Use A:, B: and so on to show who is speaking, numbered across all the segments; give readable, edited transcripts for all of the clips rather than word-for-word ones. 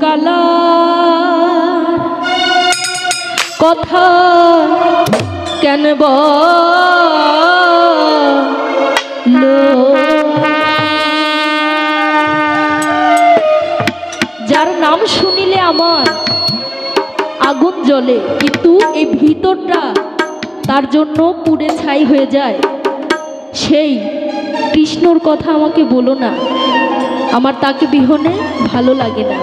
A: Colour কথা কেন বলো যার নাম শুনিলে আমার আগুন জ্বলে কিন্তু এই ভিতরটা তার জন্য পুড়ে ছাই হয়ে যায় সেই কৃষ্ণর কথা আমাকে বলো না আমার তাকে বিহনে ভালো লাগে না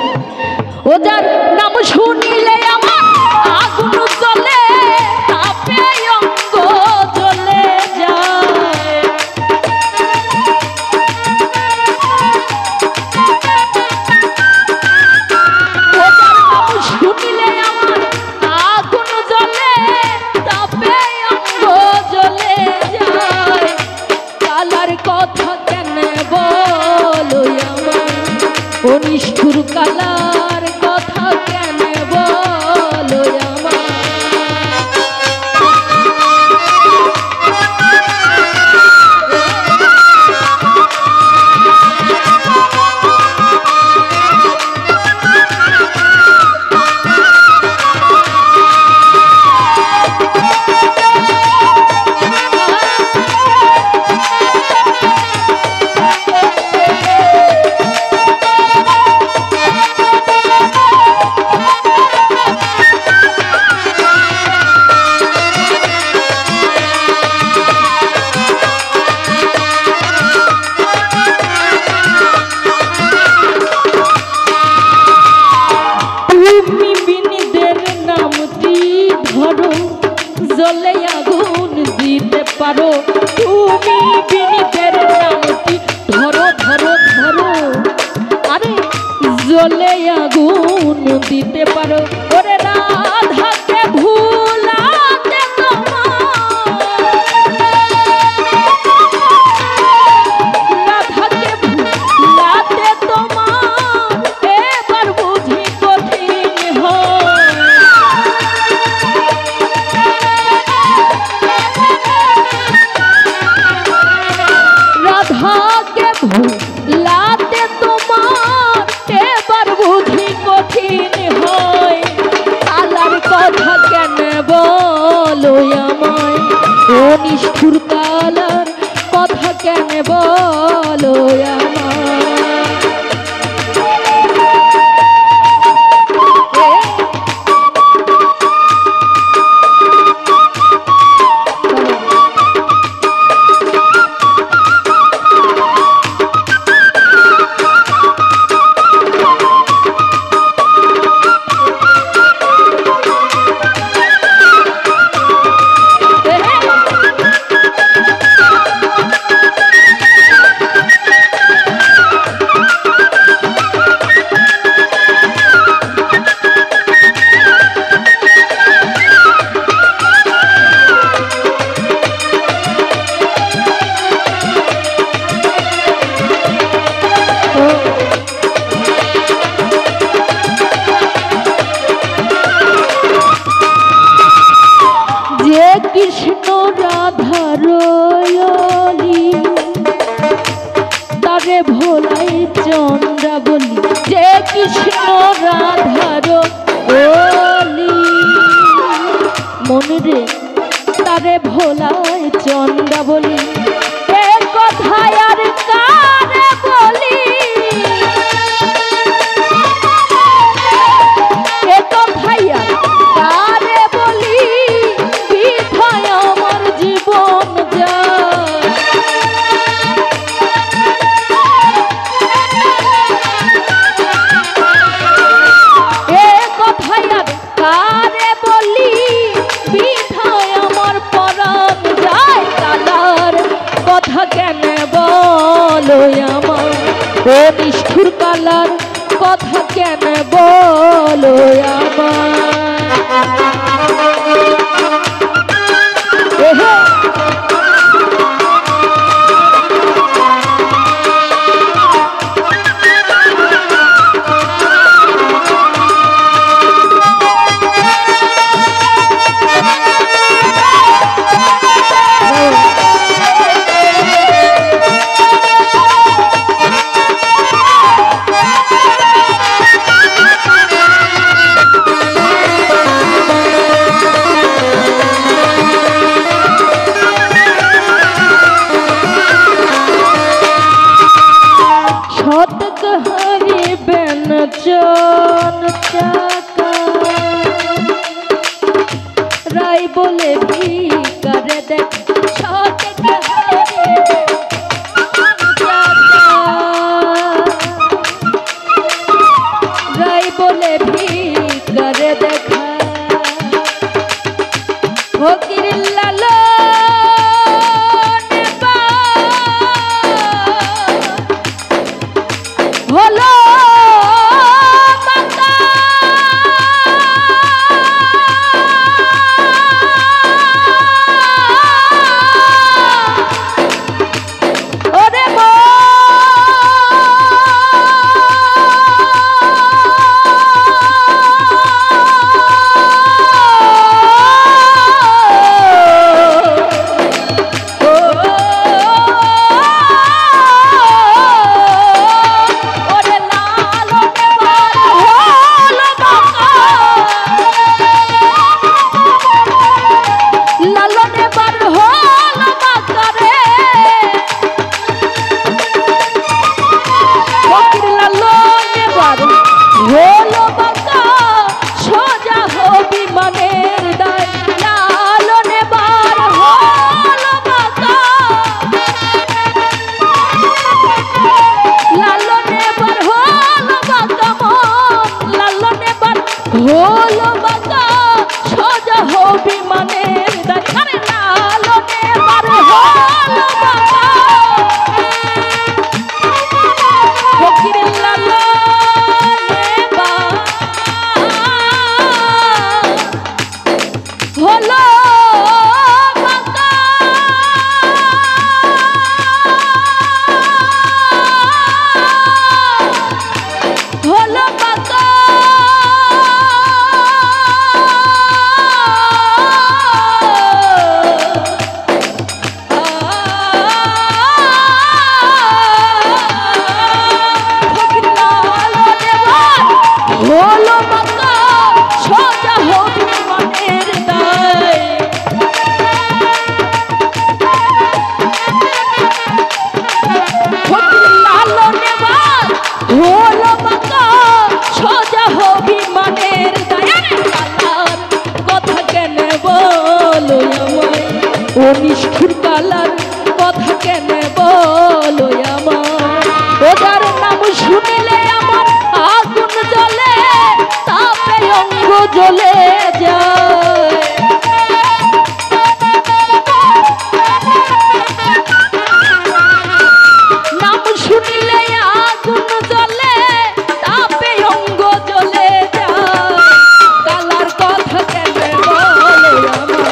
A: ও যার নাম শুনিলে আমার আগুন জ্বলে তাপে অঙ্গ জ্বলে যায় ও যার নাম শুনিলে আমার আগুন জ্বলে তাপে অঙ্গ জ্বলে যায় কালার কথা কেন বলো আমার ও নিষ্ঠুর কালার কথা কেন বলো আমার জলে আগুন দিতে পারো তুমি বিনীতের নামটি ধরো ধরো ধরো আরে জলে আগুন দিতে পারো ওরে রাধাকে ভুলাতে রাধাকে ভুলাতে তোমার এবার বুঝি কঠিন হয় রাধাকে ভুলাতে তোমার এবার বুঝি কঠিন হয় কালার কথা কেন বলো আমায় ও নিষ্ঠুর কালার কথা কেন বলো আমায় কৃষ্ণ রাধারলি তারে ভোলাই চন্দ্রা বলি যে কৃষ্ণ রাধারলি মনে রে তারে ভোলাই চন্দ্রা বলি এ কথায় আর কারে বলি এ কথায় আর কারে বলি বিধায় আমার জীবন যায় এ কথায় আর কারে বলি বিধায় আমার পরাণ যায় কালার কথা কেন বলো আমার ও নিষ্ঠুর কালার কথা কেন বলো আমার শতক হারিবেন চন চাকা রায় বলে ভিকারে দেখ শতক হারিবেন চাকা রায় বলে ভিকারে দেখা ফকির লালন হলো মাতা ওরে মা হলো বাঁকা সোজা হবি মানের দাঁড়ে লালনে বার হলো বাঁকা ফকির লালনে বার হলো বাঁকা হলো বাঁকা হলো বাঁকা সোজা হবি মানের দায় ফকির লালনে বার হলো বাঁকা সোজা হবি মানের দায় কালার কথা কেন বলো আমায় ও নিষ্ঠুর কালার কথা কেন বলো আমায় ওদের নাম শুনিলে আমার আগুন জ্বলে তাপে অঙ্গ জ্বলে যায় নাম শুনিলে আগুন জ্বলে তাপে অঙ্গ জ্বলে যায় কালার কথা কেন বলো আমার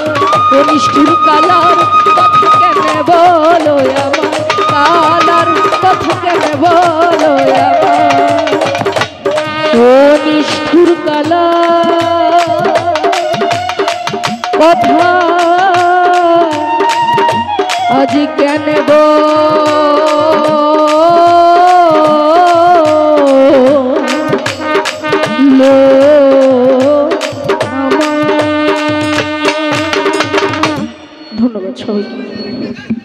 A: ও নিষ্ঠুর কালার কথা কেন বলো আমার কালার কথা কেন বলো আমার ও নিষ্ঠুর কালা কথা আজ কেন বলো আমার ধন্যবাদ সবাইকে।